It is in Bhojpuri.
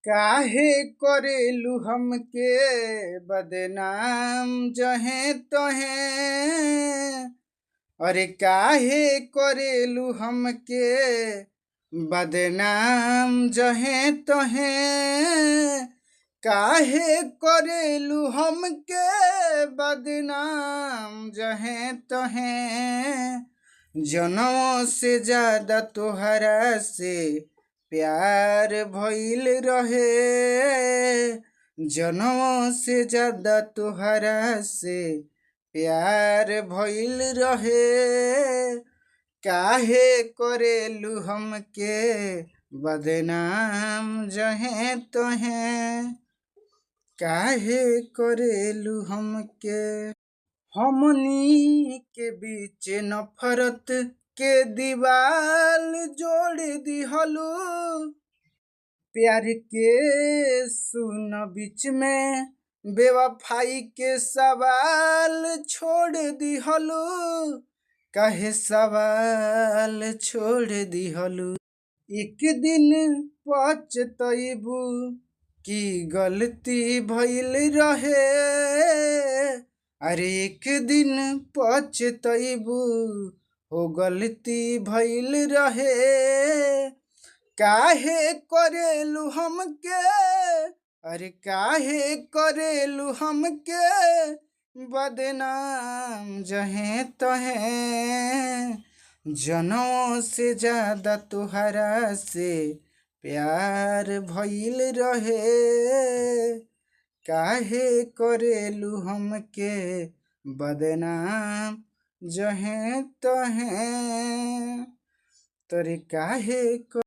काहे करेलू हमके बदनाम जहे तहे। अरे काहे करेलू हमके बदनाम जहे तहे। काहे करेलू हमके बदनाम जहे तहे। जनों से ज्यादा तोहरा से प्यार भइल रहे। जनों से ज्यादा तोहरा से प्यार भइल रहे। काहे करेलू हमके बदनाम जहे तहे। काहे करेलू हमके। हमनी के बीच नफरत के दीवाल जोड़ दिहलू। प्यार के सुन बीच में बेवफाई के सवाल छोड़ दिहलू। काहे सवाल छोड़ दिहलू। एक दिन पछतैबू की गलती भइल रहे। अरे एक दिन पछतैबू हो गलती भइल रहे। काहे करेलू हमके। अरे काहे करेलू हमके बदनाम जहे तहे। जनों से ज्यादा तोहरा से प्यार भइल रहे। काहे करेलू हमके बदनाम जहे तहे। तोरे काहे